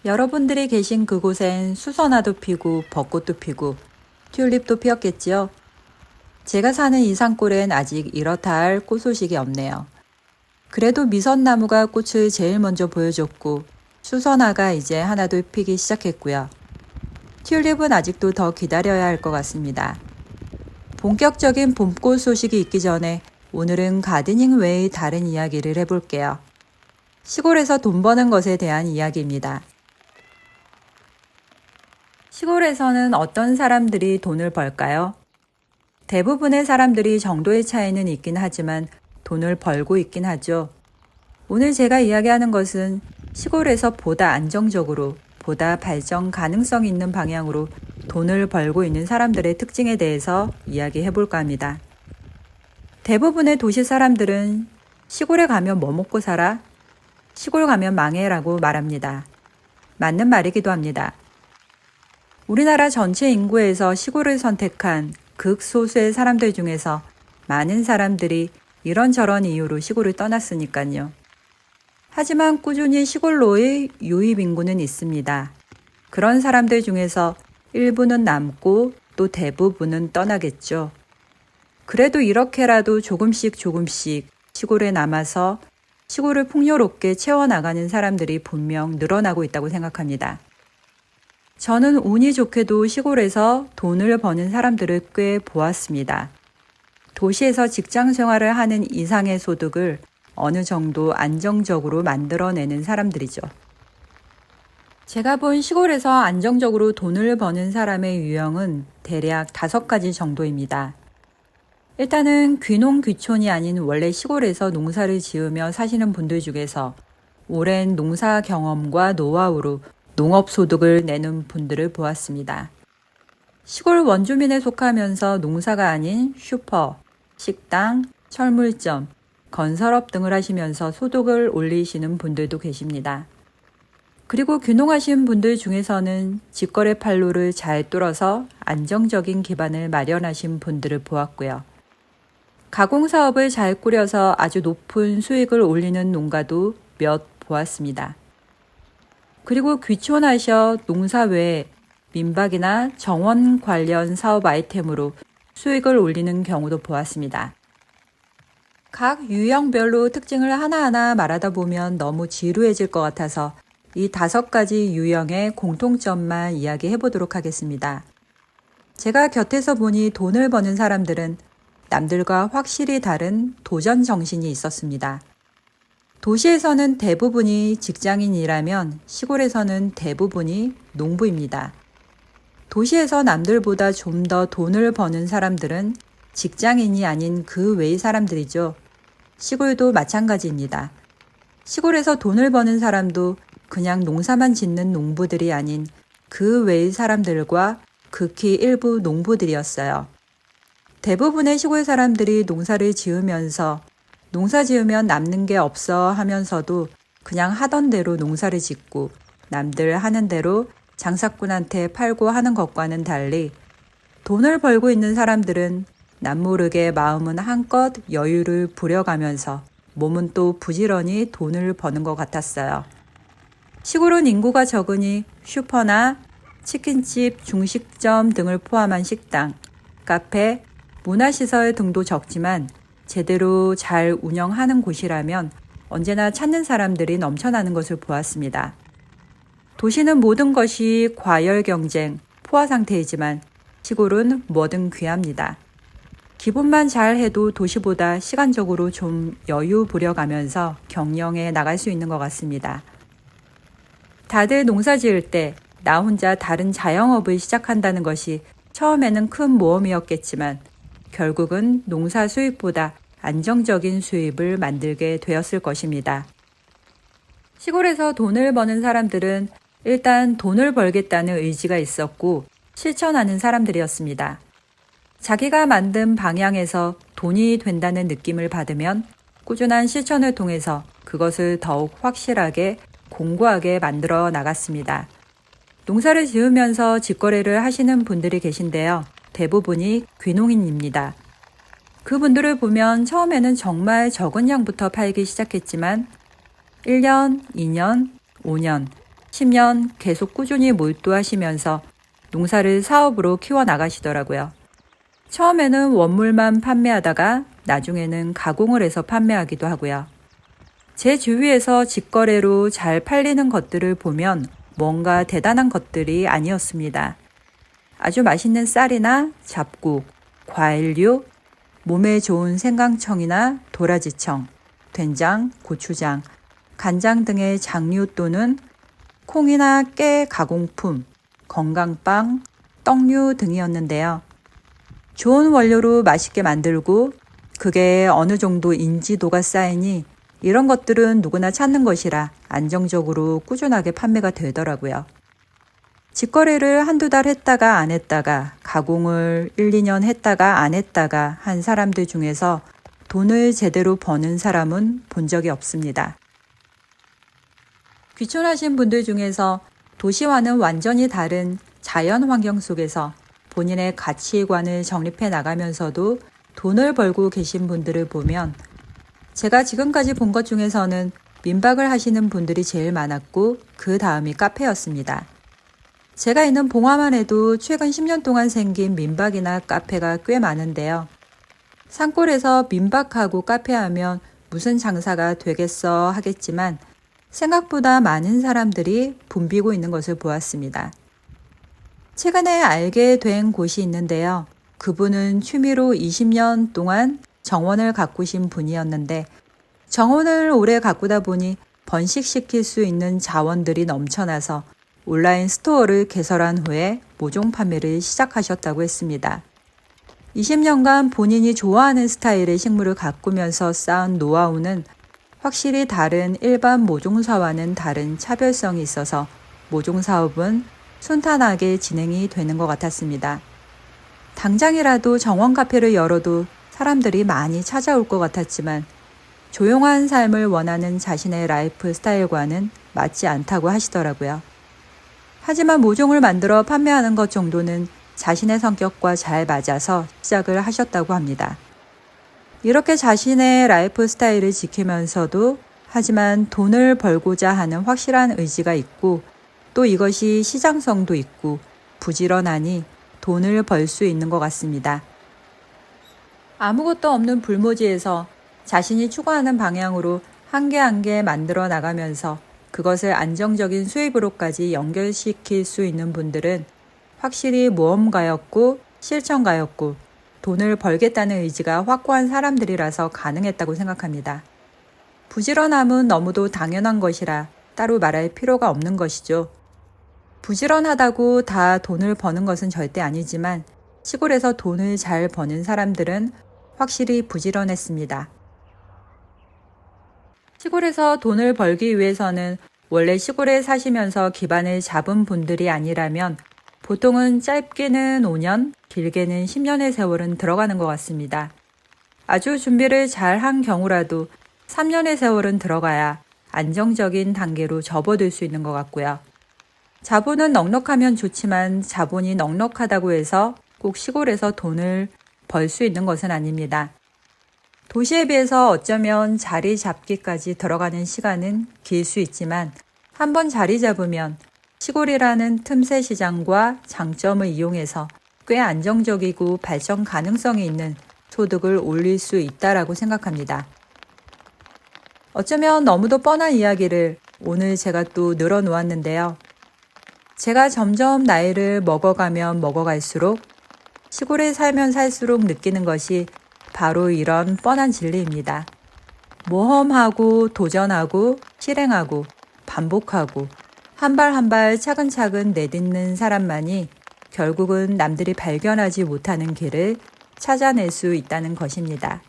여러분들이 계신 그곳엔 수선화도 피고 벚꽃도 피고 튤립도 피었겠지요? 제가 사는 이 산골엔 아직 이렇다 할 꽃 소식이 없네요. 그래도 미선나무가 꽃을 제일 먼저 보여줬고 수선화가 이제 하나도 피기 시작했고요. 튤립은 아직도 더 기다려야 할 것 같습니다. 본격적인 봄꽃 소식이 있기 전에 오늘은 가드닝 외의 다른 이야기를 해볼게요. 시골에서 돈 버는 것에 대한 이야기입니다. 시골에서는 어떤 사람들이 돈을 벌까요? 대부분의 사람들이 정도의 차이는 있긴 하지만 돈을 벌고 있긴 하죠. 오늘 제가 이야기하는 것은 시골에서 보다 안정적으로, 보다 발전 가능성 있는 방향으로 돈을 벌고 있는 사람들의 특징에 대해서 이야기해 볼까 합니다. 대부분의 도시 사람들은 시골에 가면 뭐 먹고 살아? 시골 가면 망해라고 말합니다. 맞는 말이기도 합니다. 우리나라 전체 인구에서 시골을 선택한 극소수의 사람들 중에서 많은 사람들이 이런저런 이유로 시골을 떠났으니까요. 하지만 꾸준히 시골로의 유입 인구는 있습니다. 그런 사람들 중에서 일부는 남고 또 대부분은 떠나겠죠. 그래도 이렇게라도 조금씩 시골에 남아서 시골을 풍요롭게 채워나가는 사람들이 분명 늘어나고 있다고 생각합니다. 저는 운이 좋게도 시골에서 돈을 버는 사람들을 꽤 보았습니다. 도시에서 직장 생활을 하는 이상의 소득을 어느 정도 안정적으로 만들어내는 사람들이죠. 제가 본 시골에서 안정적으로 돈을 버는 사람의 유형은 대략 5가지 정도입니다. 일단은 귀농 귀촌이 아닌 원래 시골에서 농사를 지으며 사시는 분들 중에서 오랜 농사 경험과 노하우로 농업소득을 내는 분들을 보았습니다. 시골 원주민에 속하면서 농사가 아닌 슈퍼, 식당, 철물점, 건설업 등을 하시면서 소득을 올리시는 분들도 계십니다. 그리고 귀농하신 분들 중에서는 직거래 판로를 잘 뚫어서 안정적인 기반을 마련하신 분들을 보았고요. 가공사업을 잘 꾸려서 아주 높은 수익을 올리는 농가도 몇 보았습니다. 그리고 귀촌하셔 농사 외에 민박이나 정원 관련 사업 아이템으로 수익을 올리는 경우도 보았습니다. 각 유형별로 특징을 하나하나 말하다 보면 너무 지루해질 것 같아서 이 5가지 유형의 공통점만 이야기해 보도록 하겠습니다. 제가 곁에서 보니 돈을 버는 사람들은 남들과 확실히 다른 도전 정신이 있었습니다. 도시에서는 대부분이 직장인이라면 시골에서는 대부분이 농부입니다. 도시에서 남들보다 좀 더 돈을 버는 사람들은 직장인이 아닌 그 외의 사람들이죠. 시골도 마찬가지입니다. 시골에서 돈을 버는 사람도 그냥 농사만 짓는 농부들이 아닌 그 외의 사람들과 극히 일부 농부들이었어요. 대부분의 시골 사람들이 농사를 지으면서 농사 지으면 남는 게 없어 하면서도 그냥 하던 대로 농사를 짓고 남들 하는 대로 장사꾼한테 팔고 하는 것과는 달리 돈을 벌고 있는 사람들은 남모르게 마음은 한껏 여유를 부려가면서 몸은 또 부지런히 돈을 버는 것 같았어요. 시골은 인구가 적으니 슈퍼나 치킨집, 중식점 등을 포함한 식당, 카페, 문화시설 등도 적지만 제대로 잘 운영하는 곳이라면 언제나 찾는 사람들이 넘쳐나는 것을 보았습니다. 도시는 모든 것이 과열 경쟁, 포화 상태이지만 시골은 뭐든 귀합니다. 기본만 잘 해도 도시보다 시간적으로 좀 여유 부려가면서 경영해 나갈 수 있는 것 같습니다. 다들 농사 지을 때 나 혼자 다른 자영업을 시작한다는 것이 처음에는 큰 모험이었겠지만 결국은 농사 수입보다 안정적인 수입을 만들게 되었을 것입니다. 시골에서 돈을 버는 사람들은 일단 돈을 벌겠다는 의지가 있었고 실천하는 사람들이었습니다. 자기가 만든 방향에서 돈이 된다는 느낌을 받으면 꾸준한 실천을 통해서 그것을 더욱 확실하게 공고하게 만들어 나갔습니다. 농사를 지으면서 직거래를 하시는 분들이 계신데요. 대부분이 귀농인입니다. 그분들을 보면 처음에는 정말 적은 양부터 팔기 시작했지만 1년, 2년, 5년, 10년 계속 꾸준히 몰두하시면서 농사를 사업으로 키워나가시더라고요. 처음에는 원물만 판매하다가 나중에는 가공을 해서 판매하기도 하고요. 제 주위에서 직거래로 잘 팔리는 것들을 보면 뭔가 대단한 것들이 아니었습니다. 아주 맛있는 쌀이나 잡곡, 과일류, 몸에 좋은 생강청이나 도라지청, 된장, 고추장, 간장 등의 장류 또는 콩이나 깨 가공품, 건강빵, 떡류 등이었는데요. 좋은 원료로 맛있게 만들고 그게 어느 정도 인지도가 쌓이니 이런 것들은 누구나 찾는 것이라 안정적으로 꾸준하게 판매가 되더라고요. 직거래를 한두 달 했다가 안 했다가 가공을 1, 2년 했다가 안 했다가 한 사람들 중에서 돈을 제대로 버는 사람은 본 적이 없습니다. 귀촌하신 분들 중에서 도시와는 완전히 다른 자연 환경 속에서 본인의 가치관을 정립해 나가면서도 돈을 벌고 계신 분들을 보면 제가 지금까지 본 것 중에서는 민박을 하시는 분들이 제일 많았고 그 다음이 카페였습니다. 제가 있는 봉화만 해도 최근 10년 동안 생긴 민박이나 카페가 꽤 많은데요. 산골에서 민박하고 카페하면 무슨 장사가 되겠어 하겠지만 생각보다 많은 사람들이 붐비고 있는 것을 보았습니다. 최근에 알게 된 곳이 있는데요. 그분은 취미로 20년 동안 정원을 가꾸신 분이었는데 정원을 오래 가꾸다 보니 번식시킬 수 있는 자원들이 넘쳐나서 온라인 스토어를 개설한 후에 모종 판매를 시작하셨다고 했습니다. 20년간 본인이 좋아하는 스타일의 식물을 가꾸면서 쌓은 노하우는 확실히 다른 일반 모종사와는 다른 차별성이 있어서 모종 사업은 순탄하게 진행이 되는 것 같았습니다. 당장이라도 정원 카페를 열어도 사람들이 많이 찾아올 것 같았지만 조용한 삶을 원하는 자신의 라이프 스타일과는 맞지 않다고 하시더라고요. 하지만 모종을 만들어 판매하는 것 정도는 자신의 성격과 잘 맞아서 시작을 하셨다고 합니다. 이렇게 자신의 라이프 스타일을 지키면서도 하지만 돈을 벌고자 하는 확실한 의지가 있고 또 이것이 시장성도 있고 부지런하니 돈을 벌 수 있는 것 같습니다. 아무것도 없는 불모지에서 자신이 추구하는 방향으로 한 개 한 개 만들어 나가면서 그것을 안정적인 수입으로까지 연결시킬 수 있는 분들은 확실히 모험가였고 실천가였고 돈을 벌겠다는 의지가 확고한 사람들이라서 가능했다고 생각합니다. 부지런함은 너무도 당연한 것이라 따로 말할 필요가 없는 것이죠. 부지런하다고 다 돈을 버는 것은 절대 아니지만 시골에서 돈을 잘 버는 사람들은 확실히 부지런했습니다. 시골에서 돈을 벌기 위해서는 원래 시골에 사시면서 기반을 잡은 분들이 아니라면 보통은 짧게는 5년, 길게는 10년의 세월은 들어가는 것 같습니다. 아주 준비를 잘 한 경우라도 3년의 세월은 들어가야 안정적인 단계로 접어들 수 있는 것 같고요. 자본은 넉넉하면 좋지만 자본이 넉넉하다고 해서 꼭 시골에서 돈을 벌 수 있는 것은 아닙니다. 도시에 비해서 어쩌면 자리 잡기까지 들어가는 시간은 길 수 있지만 한번 자리 잡으면 시골이라는 틈새 시장과 장점을 이용해서 꽤 안정적이고 발전 가능성이 있는 소득을 올릴 수 있다라고 생각합니다. 어쩌면 너무도 뻔한 이야기를 오늘 제가 또 늘어놓았는데요. 제가 점점 나이를 먹어가면 먹어갈수록 시골에 살면 살수록 느끼는 것이 바로 이런 뻔한 진리입니다. 모험하고 도전하고 실행하고 반복하고 한 발 한 발 차근차근 내딛는 사람만이 결국은 남들이 발견하지 못하는 길을 찾아낼 수 있다는 것입니다.